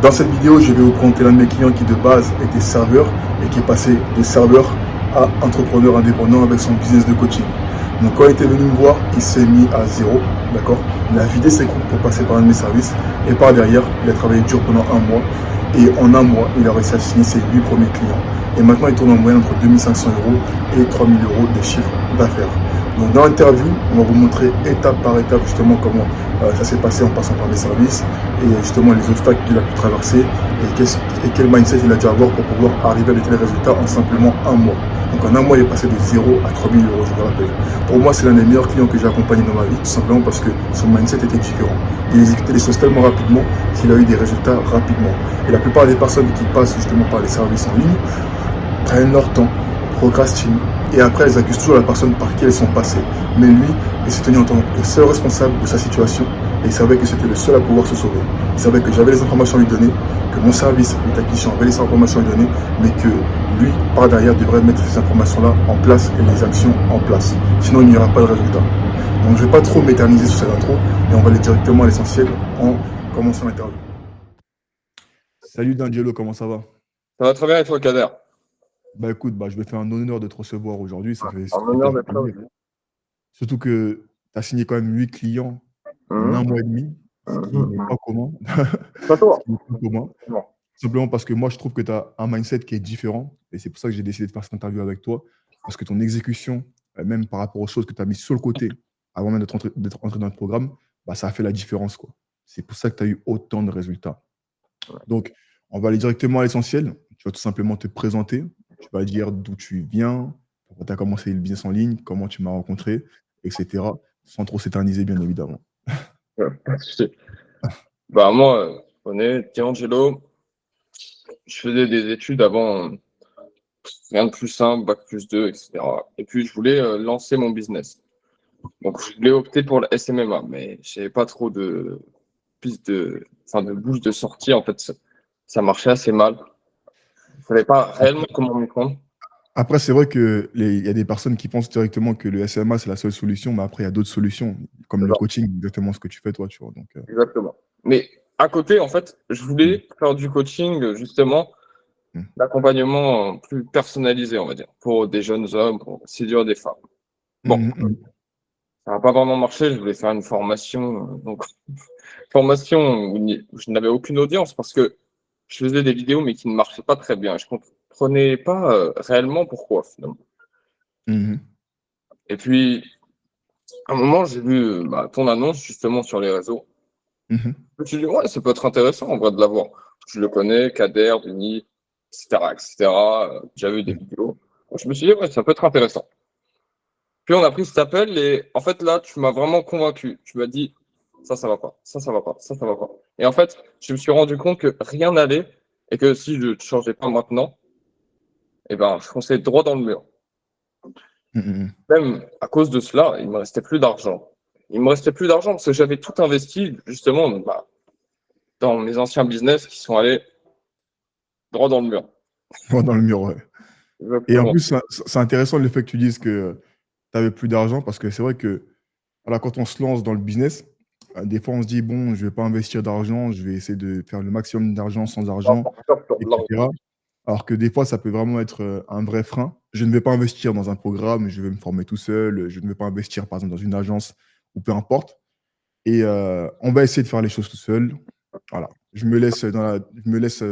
Dans cette vidéo, je vais vous présenter l'un de mes clients qui de base était serveur et qui est passé de serveur à entrepreneur indépendant avec son business de coaching. Donc quand il était venu me voir, il s'est mis à zéro, d'accord. Il a vidé ses comptes pour passer par un de mes services et par derrière, il a travaillé dur pendant un mois et en un mois, il a réussi à signer ses 8 premiers clients. Et maintenant, il tourne en moyenne entre 2500 € et 3000 € de chiffre d'affaires. Donc dans l'interview, on va vous montrer étape par étape justement comment ça s'est passé en passant par mes services et justement les obstacles qu'il a pu traverser et quel mindset il a dû avoir pour pouvoir arriver avec les résultats en simplement un mois. Donc en un mois, il est passé de 0 à 3000 €, je vous rappelle. Pour moi, c'est l'un des meilleurs clients que j'ai accompagné dans ma vie, tout simplement parce que son mindset était différent. Il exécutait les choses tellement rapidement qu'il a eu des résultats rapidement. Et la plupart des personnes qui passent justement par les services en ligne prennent leur temps, procrastinent, et après elles accusent toujours la personne par qui elles sont passées. Mais lui, il s'est tenu en tant que seul responsable de sa situation et il savait que c'était le seul à pouvoir se sauver. Il savait que j'avais les informations à lui donner, que mon service, l'acquisition avait les informations à lui donner, mais que lui, par derrière, devrait mettre ces informations-là en place et les actions en place. Sinon, il n'y aura pas de résultat. Donc je ne vais pas trop m'éterniser sur cette intro et on va aller directement à l'essentiel en commençant l'interview. Salut D'Angelo, comment ça va? Ça va très bien et toi, Kader? Bah écoute, je vais faire un honneur de te recevoir aujourd'hui, ça fait Un honneur super d'être là plaisir. aussi. Surtout que tu as signé quand même 8 clients en un mois et demi, ce qui n'est pas commun. Pas Ce toi. qui n'est pas commun. Non. Simplement parce que moi, je trouve que tu as un mindset qui est différent et c'est pour ça que j'ai décidé de faire cette interview avec toi. Parce que ton exécution, même par rapport aux choses que tu as mises sur le côté avant même d'être entré dans le programme, ça a fait la différence, quoi. C'est pour ça que tu as eu autant de résultats. Donc, on va aller directement à l'essentiel. Tu vas tout simplement te présenter. Tu vas dire d'où tu viens, pourquoi tu as commencé le business en ligne, comment tu m'as rencontré, etc. Sans trop s'éterniser, bien évidemment. Pas de souci. Moi, je connais D'Angelo. Je faisais des études avant, rien de plus simple, bac+2, etc. Et puis, je voulais lancer mon business. Donc, je voulais opter pour le SMMA, mais je n'avais pas trop de pistes de bouche de sortie. En fait, ça marchait assez mal. Je ne savais pas réellement comment m'y prendre. Après, c'est vrai qu'il y a des personnes qui pensent directement que le SMA, c'est la seule solution, mais après, il y a d'autres solutions, comme le Alors, coaching, exactement ce que tu fais, toi, tu vois. Donc, exactement. Mais à côté, en fait, je voulais faire du coaching, justement, mm. d'accompagnement plus personnalisé, on va dire, pour des jeunes hommes, pour séduire des femmes. Bon, ça n'a pas vraiment marché. Je voulais faire une formation, formation où je n'avais aucune audience parce que je faisais des vidéos mais qui ne marchaient pas très bien. Je comprenais pas réellement pourquoi, finalement. Mhm. Et puis, à un moment, j'ai vu ton annonce justement sur les réseaux. Mhm. Je me suis dit, ouais, ça peut être intéressant en vrai de l'avoir. Je le connais, Kader, Denis, etc., etc. Déjà vu des vidéos. Donc, je me suis dit, ouais, ça peut être intéressant. Puis on a pris cet appel et en fait, là, tu m'as vraiment convaincu. Tu m'as dit, ça va pas, ça va pas, ça va pas. Et en fait, je me suis rendu compte que rien n'allait et que si je ne changeais pas maintenant, je fonçais droit dans le mur. Mhm. Même à cause de cela, il me restait plus d'argent. Il me restait plus d'argent parce que j'avais tout investi justement dans mes anciens business qui sont allés droit dans le mur. Droit dans le mur, ouais. Et en Exactement. plus, c'est intéressant le fait que tu dises que tu n'avais plus d'argent, parce que c'est vrai que voilà, quand on se lance dans le business, des fois, on se dit, bon, je ne vais pas investir d'argent, je vais essayer de faire le maximum d'argent sans argent, etc. Alors que des fois, ça peut vraiment être un vrai frein. Je ne vais pas investir dans un programme, je vais me former tout seul, je ne vais pas investir, par exemple, dans une agence ou peu importe. Et on va essayer de faire les choses tout seul. Voilà. Je me laisse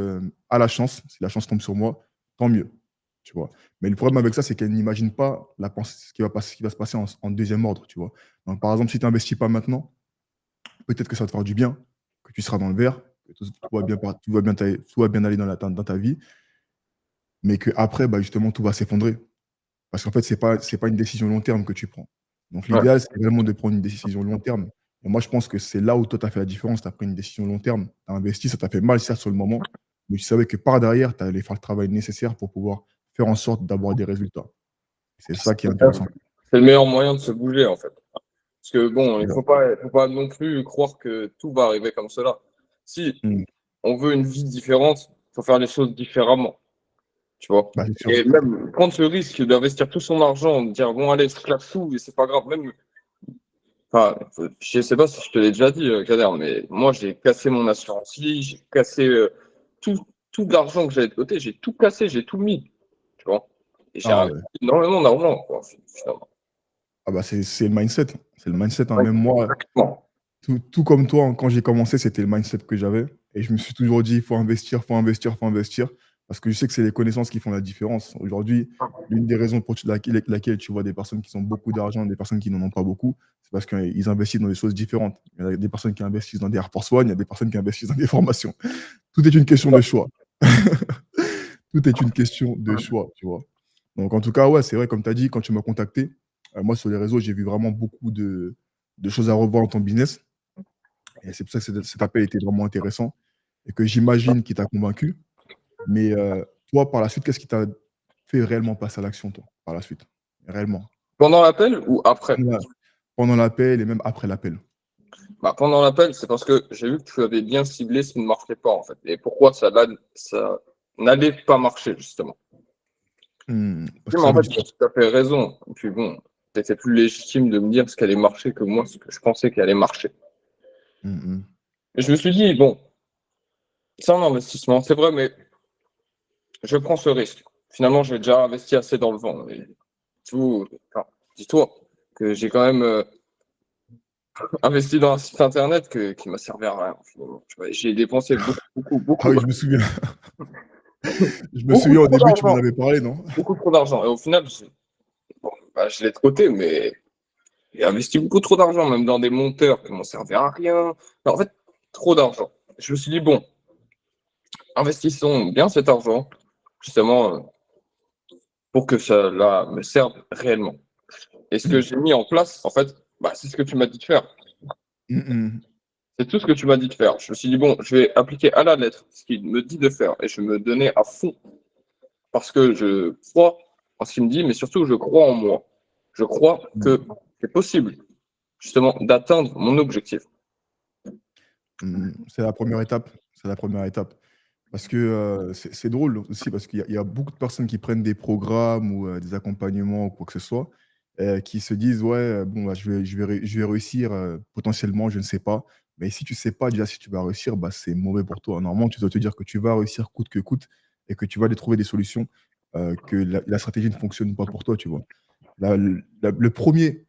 à la chance. Si la chance tombe sur moi, tant mieux. Tu vois. Mais le problème avec ça, c'est qu'elle n'imagine pas ce qui va se passer en deuxième ordre. Tu vois. Donc, par exemple, si tu n'investis pas maintenant, peut-être que ça va te faire du bien, que tu seras dans le vert, que tout va bien aller dans ta vie, mais qu'après, justement, tout va s'effondrer. Parce qu'en fait, c'est pas une décision long terme que tu prends. Donc Ouais. l'idéal, c'est vraiment de prendre une décision long terme. Et moi, je pense que c'est là où toi, tu as fait la différence. Tu as pris une décision long terme. Tu as investi, ça t'a fait mal, certes, sur le moment, mais tu savais que par derrière, tu allais faire le travail nécessaire pour pouvoir faire en sorte d'avoir des résultats. C'est ça qui est intéressant. C'est le meilleur moyen de se bouger, en fait. Parce que bon, il Voilà. faut pas non plus croire que tout va arriver comme cela. Si Mmh. on veut une vie différente, il faut faire les choses différemment, tu vois. C'est sûr. Et même prendre ce risque d'investir tout son argent, de dire bon allez, je claque tout et c'est pas grave. Même, Enfin, je sais pas si je te l'ai déjà dit, Kader, mais moi, j'ai cassé mon assurance vie, j'ai cassé tout l'argent que j'avais de côté, j'ai tout cassé, j'ai tout mis, tu vois. Et j'ai Ah investi ouais. énormément d'argent, quoi, finalement. Ah bah c'est le mindset. C'est le mindset, hein. Ouais, Même moi, exactement. tout comme toi, hein, quand j'ai commencé, c'était le mindset que j'avais. Et je me suis toujours dit, il faut investir, faut investir, faut investir. Parce que je sais que c'est les connaissances qui font la différence. Aujourd'hui, l'une des raisons pour laquelle tu vois des personnes qui ont beaucoup d'argent, des personnes qui n'en ont pas beaucoup, c'est parce qu'ils investissent dans des choses différentes. Il y a des personnes qui investissent dans des Air Force One, il y a des personnes qui investissent dans des formations. Tout est une question de choix. Tout est une question de choix, tu vois. Donc, en tout cas, ouais, c'est vrai, comme tu as dit, quand tu m'as contacté, moi, sur les réseaux, j'ai vu vraiment beaucoup de choses à revoir dans ton business. Et c'est pour ça que cet appel était vraiment intéressant et que j'imagine qu'il t'a convaincu. Mais toi, par la suite, qu'est-ce qui t'a fait réellement passer à l'action, toi, par la suite? Réellement. Pendant l'appel ou après? Ouais. Pendant l'appel et même après l'appel. Bah, pendant l'appel, c'est parce que j'ai vu que tu avais bien ciblé ce qui ne marchait pas, en fait. Et pourquoi ça n'allait pas marcher, justement. Parce Oui, que mais ça en met fait, du tu as temps. tout à fait raison. Et puis bon, tu étais plus légitime de me dire ce qui allait marcher que moi, ce que je pensais qu'il allait marcher. Mmh mh. Et je me suis dit, bon, c'est un investissement, c'est vrai, mais je prends ce risque. Finalement, j'ai déjà investi assez dans le vent. Et tout, enfin, dis-toi que j'ai quand même investi dans un site internet qui m'a servi à rien, finalement. Tu vois, j'ai dépensé beaucoup, beaucoup, Ah oui, beaucoup, je me souviens. Je me beaucoup souviens au trop début, tu m'en d'argent. avais parlé, non? Beaucoup trop d'argent. Et au final, bon, bah, je l'ai de côté, mais j'ai investi beaucoup trop d'argent, même dans des monteurs qui m'ont servi à rien. Non, en fait, trop d'argent. Je me suis dit, bon, investissons bien cet argent, justement, pour que cela me serve réellement. Et ce que j'ai mis en place, en fait, bah, c'est ce que tu m'as dit de faire. Mmh mh. C'est tout ce que tu m'as dit de faire. Je me suis dit, bon, je vais appliquer à la lettre ce qu'il me dit de faire et je vais me donner à fond parce que je crois en ce qu'il me dit, mais surtout, je crois en moi. Je crois Mmh. que c'est possible, justement, d'atteindre mon objectif. C'est la première étape, c'est la première étape. Parce que, c'est drôle aussi parce qu'il y a beaucoup de personnes qui prennent des programmes ou, des accompagnements ou quoi que ce soit, qui se disent: «Ouais, bon, bah, je vais réussir, potentiellement, je ne sais pas». Mais si tu sais pas déjà si tu vas réussir, bah, c'est mauvais pour toi. Normalement, tu dois te dire que tu vas réussir coûte que coûte et que tu vas aller trouver des solutions, que la stratégie ne fonctionne pas pour toi, tu vois? Le 1er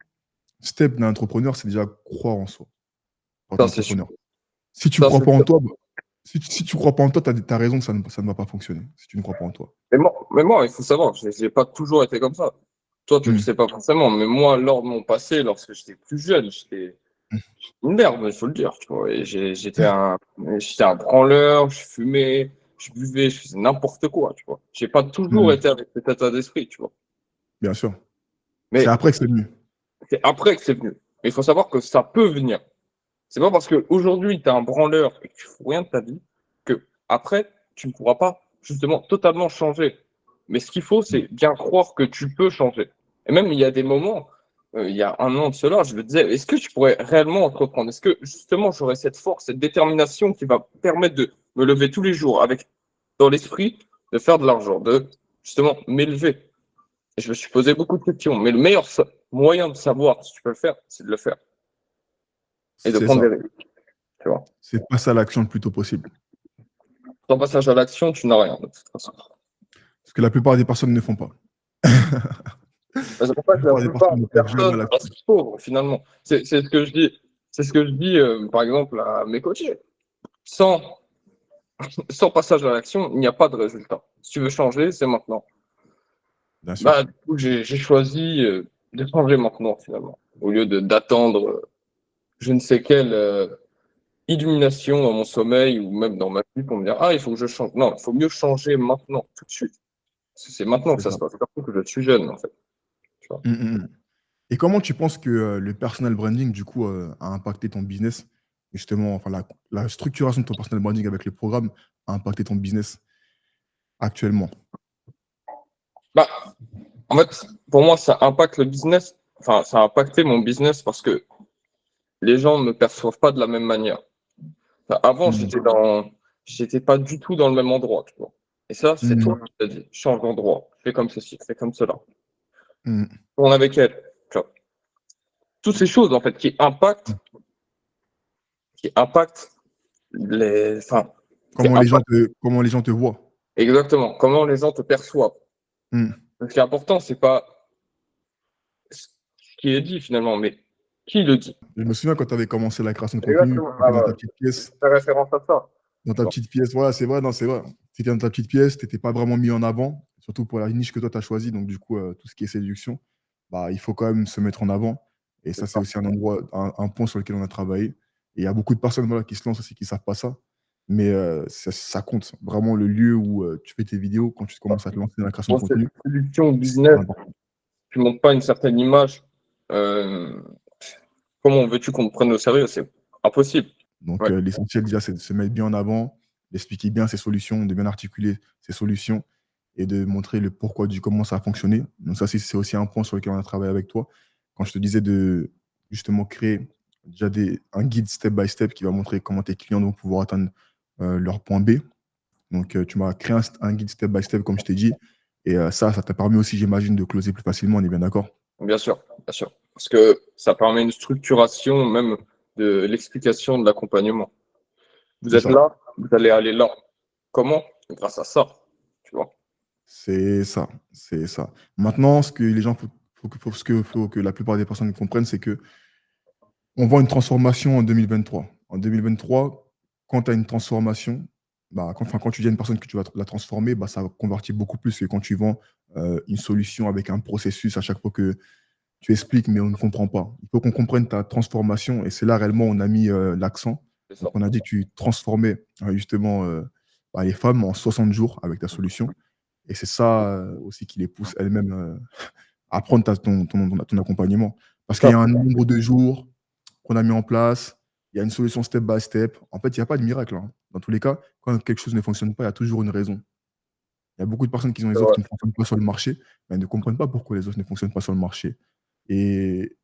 step d'un entrepreneur, c'est déjà croire en soi, en tant Ça, c'est sûr. qu'entrepreneur. Si tu Ça, crois c'est pas en sûr. toi, bah, si tu crois pas en toi, tu as raison que ça ne va pas fonctionner, si tu ne crois pas en toi. Mais moi, il faut savoir, j'ai pas toujours été comme ça. Toi, tu le Mmh. sais pas forcément, mais moi, lors de mon passé, lorsque j'étais plus jeune, j'étais Mmh. une merde, il faut le dire, tu vois. Et j'étais un branleur, je fumais, je buvais, je faisais n'importe quoi, tu vois. J'ai pas toujours Mmh. été avec cet état d'esprit, tu vois. Bien sûr. C'est Mais après que c'est venu. c'est après que c'est venu. Mais il faut savoir que ça peut venir. C'est pas parce qu'aujourd'hui, tu es un branleur et que tu fous rien de ta vie que après tu ne pourras pas justement totalement changer. Mais ce qu'il faut, Mmh. c'est bien croire que tu peux changer. Et même il y a des moments, il y a un an de cela, je me disais: «Est-ce que tu pourrais réellement entreprendre? Est-ce que justement j'aurais cette force, cette détermination qui va permettre de me lever tous les jours avec dans l'esprit de faire de l'argent, de justement m'élever?» Et je me suis posé beaucoup de questions, mais le meilleur moyen de savoir si tu peux le faire, c'est de le faire et de C'est prendre ça. des risques, tu vois? C'est passer à l'action le plus tôt possible. Sans passage à l'action, tu n'as rien, de toute façon. Ce que la plupart des personnes ne font pas. Bah, c'est pour La ça que la plupart des plupart personnes ne des passent jamais à personnes l'action. restent pauvres, finalement. C'est ce que je dis. C'est ce que je dis, par exemple, à mes coachés. Sans, sans passage à l'action, il n'y a pas de résultat. Si tu veux changer, c'est maintenant. Bien sûr. Bah, du coup, j'ai choisi de changer maintenant, finalement. Au lieu d'attendre je ne sais quelle illumination dans mon sommeil ou même dans ma vie pour me dire: «Ah, il faut que je change». Non, il faut mieux changer maintenant, tout de suite. Parce que c'est maintenant que C'est ça ça. se passe. Surtout que je suis jeune, en fait. Tu vois? Mmh, mmh mh. Et comment tu penses que, le personal branding, du coup, a impacté ton business? Justement, enfin la structuration de ton personal branding avec les programmes a impacté ton business actuellement? Bah, en fait, pour moi, ça impacte le business. Enfin, ça a impacté mon business parce que les gens ne me perçoivent pas de la même manière. Enfin, avant, Mmh. j'étais pas du tout dans le même endroit, tu vois. Et ça, c'est Mmh. toi qui t'as dit, change d'endroit, fais comme ceci, fais comme cela. Mmh. Tourne avec elle, tu vois. toutes ces choses en fait qui impactent les, enfin, qui impactent Comment les gens te voient. exactement comment les gens te perçoivent. Hmm. Ce qui est important, c'est pas ce qui est dit finalement, mais qui le dit. Je me souviens quand tu avais commencé la création de contenu, Exactement. tu étais dans ta petite pièce. Je fais référence à ça. Dans ta petite pièce, voilà, c'est vrai, non, c'est vrai. Tu étais dans ta petite pièce, tu n'étais pas vraiment mis en avant, surtout pour la niche que toi tu as choisie. Donc, du coup, tout ce qui est séduction, bah, il faut quand même se mettre en avant. Et C'est ça, c'est ça. aussi un endroit, un point sur lequel on a travaillé. Et il y a beaucoup de personnes voilà, qui se lancent aussi qui ne savent pas ça. Mais ça compte. Vraiment, le lieu où tu fais tes vidéos, quand tu commences à te lancer dans la création de Dans cette contenu, séduction c'est super business, important. tu montres pas une certaine image. euh, Comment veux-tu qu'on te prenne au sérieux? C'est impossible. Donc, Ouais, l'essentiel, déjà, c'est de se mettre bien en avant, d'expliquer bien ses solutions, de bien articuler ses solutions et de montrer le pourquoi du comment ça a fonctionné. Donc, ça, c'est aussi un point sur lequel on a travaillé avec toi. Quand je te disais de justement créer déjà un guide step by step qui va montrer comment tes clients vont pouvoir atteindre leur point B. Donc, tu m'as créé un guide step by step, comme je t'ai dit. Et ça t'a permis aussi, j'imagine, de closer plus facilement. On est bien d'accord? bien sûr, bien sûr. Parce que ça permet une structuration même de l'explication de l'accompagnement. Vous C'est êtes ça. là, vous allez aller là. Comment? Grâce à ça, tu vois. C'est ça, c'est ça. Maintenant, ce que les gens, faut que la plupart des personnes comprennent, c'est que on voit une transformation en 2023. En 2023, quand tu as une transformation, bah, quand tu dis à une personne que tu vas la transformer, bah, ça convertit beaucoup plus que quand tu vends une solution avec un processus à chaque fois que tu expliques, mais on ne comprend pas. Il faut qu'on comprenne ta transformation et c'est là réellement où on a mis l'accent. C'est Donc, ça. on a dit que tu transformais justement bah, les femmes en 60 jours avec ta solution. Et c'est ça aussi qui les pousse elles-mêmes à prendre ton accompagnement. Parce qu'il y Ça, a un nombre de jours qu'on a mis en place, il y a une solution step by step. En fait, il y a pas de miracle, hein. Dans tous les cas, quand quelque chose ne fonctionne pas, il y a toujours une raison. Il y a beaucoup de personnes qui ont c'est des offres vrai. qui ne fonctionnent pas sur le marché, mais elles ne comprennent pas pourquoi les offres ne fonctionnent pas sur le marché. Et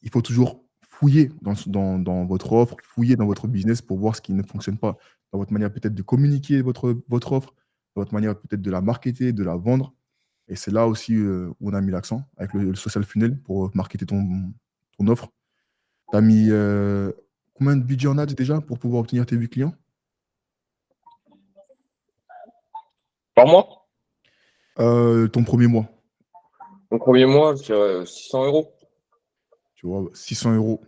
il faut toujours fouiller dans votre offre, fouiller dans votre business pour voir ce qui ne fonctionne pas. Dans votre manière peut-être de communiquer votre offre, dans votre manière peut-être de la marketer, de la vendre. Et c'est là aussi où on a mis l'accent avec le social funnel pour marketer ton offre. Tu as mis combien de budget en ads déjà pour pouvoir obtenir tes 8 clients? Par mois, Ton premier mois, mon premier mois, je dirais 600 euros. tu vois, 600 euros,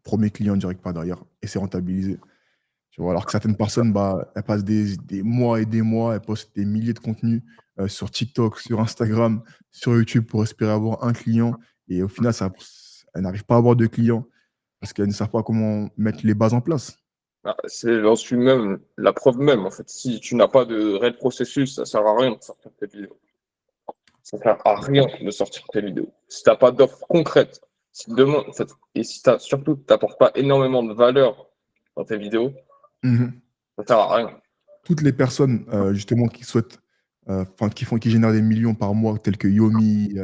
premier client direct par derrière, et c'est rentabilisé. Tu vois, alors que certaines personnes, bah, elles passent des mois et des mois, elles postent des milliers de contenus sur TikTok, sur Instagram, sur YouTube pour espérer avoir un client. Et au final, elles n'arrivent pas à avoir de clients parce qu'elles ne savent pas comment mettre les bases en place. Ah, j'en suis même la preuve même, en fait. Si tu n'as pas de réel processus, ça sert à rien de sortir tes vidéos. Ça sert à rien de sortir tes vidéos. Si tu n'as pas d'offre concrète, si demain, en fait, et si surtout, tu n'apportes pas énormément de valeur dans tes vidéos, Mhm. ça sert à rien. Toutes les personnes justement qui souhaitent, enfin qui génèrent des millions par mois, tels que Yomi,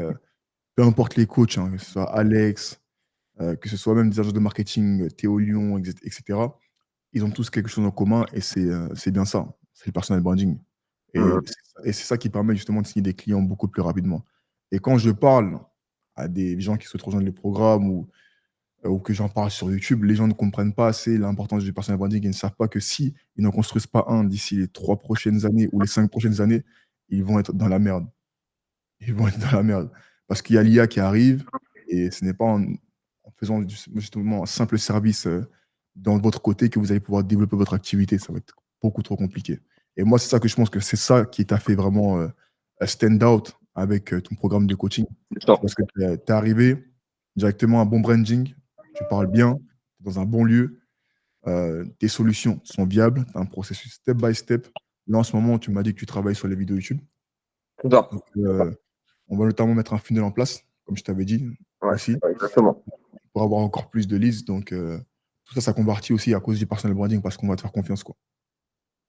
peu importe les coachs, hein, que ce soit Alex, que ce soit même des agents de marketing, Théo Lyon, etc. Ils ont tous quelque chose en commun et c'est bien ça, c'est le personal branding. Mhm. Et c'est ça qui permet justement de signer des clients beaucoup plus rapidement. Et quand je parle à des gens qui souhaitent rejoindre le programme ou que j'en parle sur YouTube, les gens ne comprennent pas assez l'importance du personal branding et ne savent pas que si ils n'en construisent pas un d'ici les 3 prochaines années ou les 5 prochaines années, ils vont être dans la merde. Ils vont être dans la merde. Parce qu'il y a l'IA qui arrive et ce n'est pas en faisant justement un simple service dans votre côté que vous allez pouvoir développer votre activité. Ça va être beaucoup trop compliqué. Et moi, c'est ça que je pense que c'est ça qui t'a fait vraiment stand out avec ton programme de coaching. C'est ça. C'est parce que tu es arrivé directement à un bon branding, tu parles bien, tu es dans un bon lieu, tes solutions sont viables, tu as un processus step by step. Là, en ce moment, tu m'as dit que tu travailles sur les vidéos YouTube. C'est ça. Donc, on va notamment mettre un funnel en place, comme je t'avais dit Ouais, aussi, ouais, exactement. pour avoir encore plus de leads. Donc, tout ça, ça convertit aussi à cause du personal branding parce qu'on va te faire confiance, quoi.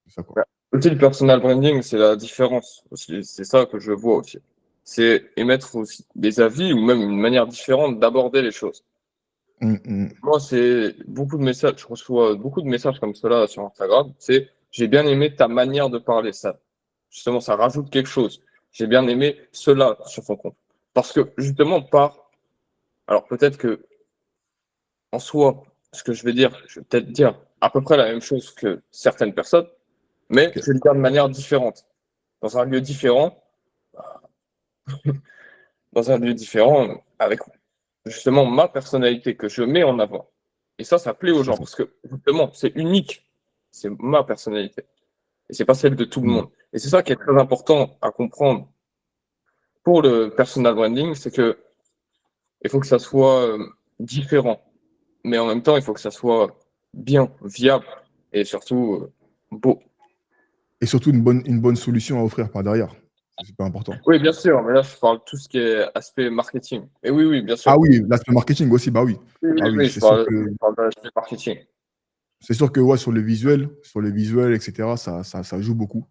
C'est ça, quoi. Ouais. Aussi, le personal branding, c'est la différence. C'est ça que je vois aussi. C'est émettre aussi des avis ou même une manière différente d'aborder les choses. Mmh, mmh. Moi, c'est beaucoup de messages, je reçois beaucoup de messages comme cela sur Instagram. C'est j'ai bien aimé ta manière de parler. Ça, justement, ça rajoute quelque chose. J'ai bien aimé cela sur son compte. Parce que justement, alors peut-être que en soi, ce que je vais dire, je vais peut-être dire à peu près la même chose que certaines personnes, mais Ok. je vais le dire de manière différente. Dans un lieu différent, dans un lieu différent, avec justement ma personnalité que je mets en avant. Et ça plaît aux C'est gens ça. parce que justement, c'est unique. C'est ma personnalité. Et c'est pas celle de tout le Mm. monde. Et c'est ça qui est très important à comprendre pour le personal branding, c'est que il faut que ça soit différent. Mais en même temps, il faut que ça soit bien, viable et surtout beau. Et surtout une bonne solution à offrir par derrière. C'est super important. Oui, bien sûr, mais là, je parle de tout ce qui est aspect marketing. Et oui, oui, bien Ah sûr. oui, l'aspect marketing aussi, bah oui. Oui, oui, Ah oui, oui, je parle de l'aspect marketing. c'est sûr que ouais, sur le visuel, etc., ça joue beaucoup.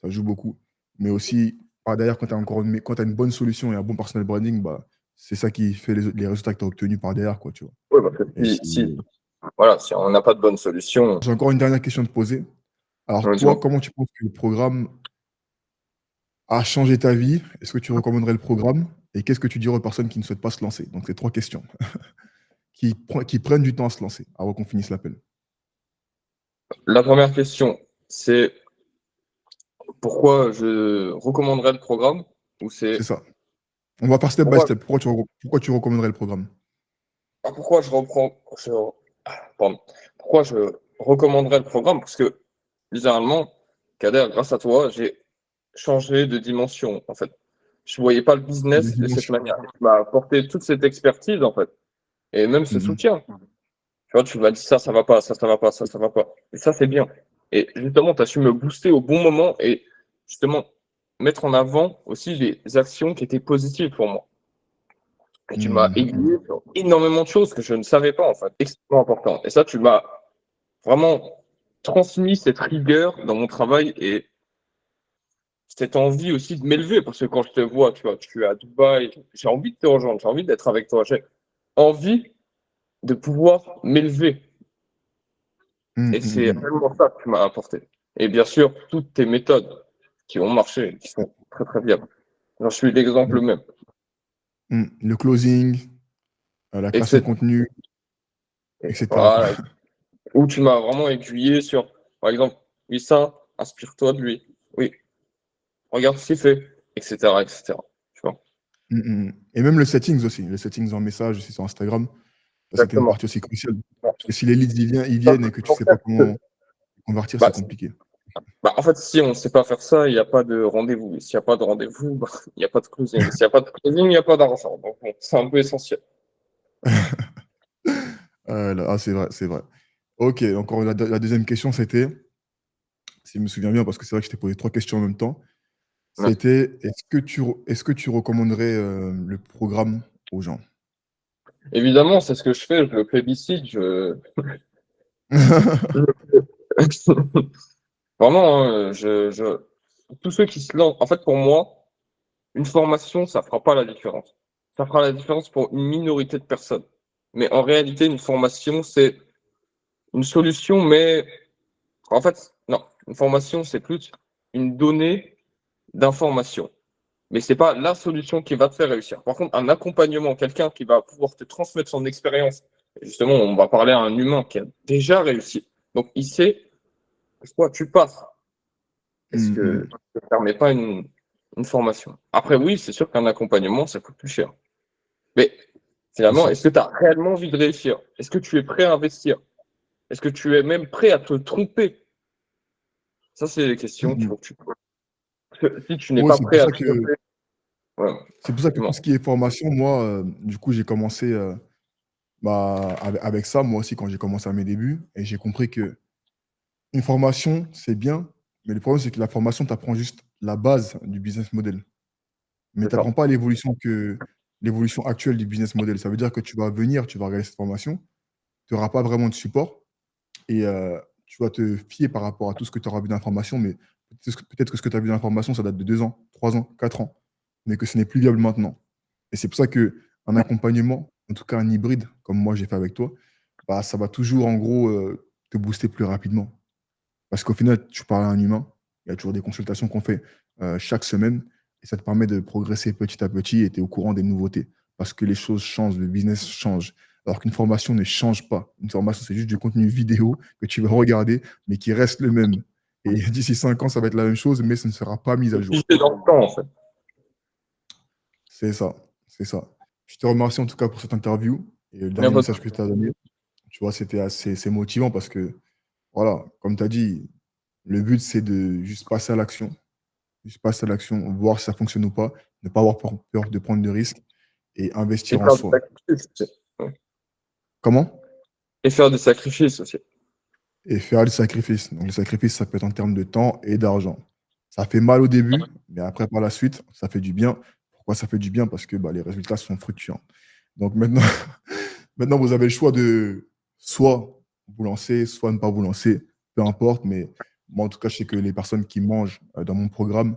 Ça joue beaucoup. Mais aussi, par derrière, quand tu as une bonne solution et un bon personal branding, bah, c'est ça qui fait les résultats que tu as obtenus par derrière, quoi, tu vois. Oui, parce que Et voilà, si on n'a pas de bonne solution, j'ai encore une dernière question à te poser. Alors, toi, dis-moi. comment tu penses que le programme a changé ta vie? Est-ce que tu recommanderais le programme? Et qu'est-ce que tu dirais aux personnes qui ne souhaitent pas se lancer? Donc, c'est 3 questions. Qui prennent du temps à se lancer avant qu'on finisse l'appel. La première question, c'est pourquoi je recommanderais le programme ou C'est c'est ça. On va faire step by pourquoi, step. Pourquoi tu recommanderais le programme? pourquoi pardon, pourquoi je recommanderais le programme? Parce que littéralement, Kader, grâce à toi, j'ai changé de dimension en fait. Je ne voyais pas le Des business de cette dimensions. manière. Tu m'as apporté toute cette expertise en fait et même ce Mmh mh. soutien. Tu vois, tu m'as dit ça va pas, ça va pas, ça va pas. Et ça, c'est bien. Et justement, tu as su me booster au bon moment et justement mettre en avant aussi les actions qui étaient positives pour moi. Et tu m'as Mmh mh. aiguillé sur énormément de choses que je ne savais pas, en fait, extrêmement important. Et ça, tu m'as vraiment transmis cette rigueur dans mon travail et cette envie aussi de m'élever. Parce que quand je te vois, tu vois, tu es à Dubaï, j'ai envie de te rejoindre, j'ai envie d'être avec toi, j'ai envie de pouvoir m'élever. Mmh, Et mmh, mmh, c'est mmh. réellement ça que tu m'as apporté. Et bien sûr, toutes tes méthodes qui ont marché, qui sont très très viables. J'en suis l'exemple Donc, même. le closing, la Et création de c'est contenu, et cetera, quoi. voilà, où tu m'as vraiment aiguillé sur, par exemple, oui, ça, inspire-toi de lui. Oui, regarde ce qu'il fait, etc., etc. Tu vois. Mmh, mmh, mmh. Et même le settings aussi, les settings en message aussi sur Instagram, ça c'était une Exactement. partie aussi cruciale. Ouais. Parce que si les leads ils Ça, viennent et que tu pour sais faire pas que- comment convertir, c'est bah, compliqué. en fait, si on ne sait pas faire ça, il n'y a pas de rendez-vous. S'il n'y a pas de rendez-vous, bah, il n'y a pas de closing. S'il n'y a pas de closing, il n'y a pas d'argent. Donc, bon, c'est un peu essentiel. C'est vrai, c'est vrai. OK, encore la 2e question, c'était, si je me souviens bien, parce que c'est vrai que je t'ai posé 3 questions en même temps, Ouais. c'était est-ce que tu recommanderais, le programme aux gens? Évidemment, c'est ce que je fais, je le plébiscite, je vraiment, hein, tous ceux qui se lancent en fait, pour moi, une formation, ça fera pas la différence. Ça fera la différence pour une minorité de personnes. Mais en réalité, une formation, c'est une solution, mais en fait, non, une formation, c'est plus une donnée d'information. Mais c'est pas la solution qui va te faire réussir. Par contre, un accompagnement, quelqu'un qui va pouvoir te transmettre son expérience, et justement, on va parler à un humain qui a déjà réussi. Donc, il sait quoi tu passes. Est-ce Mmh que mh. ça ne permet pas une formation? Après, oui, c'est sûr qu'un accompagnement, ça coûte plus cher. Mais C'est finalement, ça. est-ce que tu as réellement envie de réussir? Est-ce que tu es prêt à investir? Est-ce que tu es même prêt à te tromper? Ça, c'est les questions Mmh qu'il mh. faut que tu poses. Parce que si tu n'es Ouais, pas prêt à te tromper, ouais, c'est pour ça que tout dis-moi. ce qui est formation, moi, du coup, j'ai commencé, avec ça, moi aussi, quand j'ai commencé à mes débuts et j'ai compris qu'une formation, c'est bien, mais le problème, c'est que la formation t'apprend juste la base du business model. Mais C'est tu ça. apprends pas l'évolution actuelle du business model. Ça veut dire que tu vas venir, tu vas regarder cette formation, tu auras pas vraiment de support et tu vas te fier par rapport à tout ce que tu auras vu dans la formation, mais peut-être que ce que tu as vu dans la formation, ça date de 2 ans, 3 ans, 4 ans, mais que ce n'est plus viable maintenant. Et c'est pour ça qu'un accompagnement, en tout cas un hybride, comme moi j'ai fait avec toi, bah, ça va toujours en gros, te booster plus rapidement. Parce qu'au final, tu parles à un humain, il y a toujours des consultations qu'on fait, chaque semaine et ça te permet de progresser petit à petit et tu es au courant des nouveautés. Parce que les choses changent, le business change, alors qu'une formation ne change pas. Une formation, c'est juste du contenu vidéo que tu vas regarder, mais qui reste le même. Et d'ici 5 ans, ça va être la même chose, mais ce ne sera pas mis à C'est jour. figé dans le temps, en fait. C'est ça, c'est ça. Je te remercie en tout cas pour cette interview et le Il y a dernier pas de message que tu as donné. Tu vois, c'était assez c'est motivant parce que, voilà, comme tu as dit, le but, c'est de juste passer à l'action. Juste passer à l'action, voir si ça fonctionne ou pas, ne pas avoir peur de prendre de risques et et investir en faire des soi. sacrifices aussi. Ouais. Comment? Et faire des sacrifices aussi. Et faire des sacrifices. Donc les sacrifices, ça peut être en termes de temps et d'argent. Ça fait mal au début, mais après, par la suite, ça fait du bien. Pourquoi ça fait du bien? Parce que, bah, les résultats sont fructueux. Donc maintenant maintenant vous avez le choix de soit vous lancer, soit ne pas vous lancer, peu importe, mais moi, en tout cas, je sais que les personnes qui mangent, dans mon programme,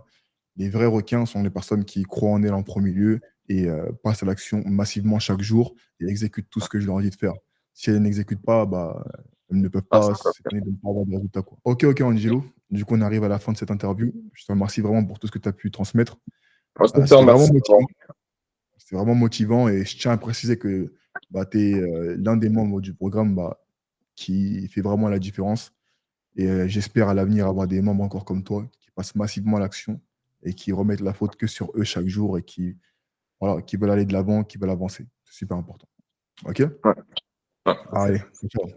les vrais requins sont les personnes qui croient en elles en premier lieu et passent à l'action massivement chaque jour et exécutent tout ce que je leur dis de faire. Si elles n'exécutent pas, bah, elles ne peuvent Ah, pas c'est top. s'étonner de ne pas avoir de résultats, quoi. OK, OK, Angelo. Du coup, on arrive à la fin de cette interview. Je te remercie vraiment pour tout ce que tu as pu transmettre. Moi, je te C'était vraiment remercie. motivant. C'était vraiment motivant et je tiens à préciser que, bah, tu es, l'un des membres du programme, bah, qui fait vraiment la différence et j'espère à l'avenir avoir des membres encore comme toi qui passent massivement à l'action et qui remettent la faute que sur eux chaque jour et qui, voilà, qui veulent aller de l'avant, qui veulent avancer. C'est super important. OK? Ouais. Ouais, c'est- Allez, ciao.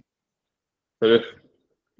Salut.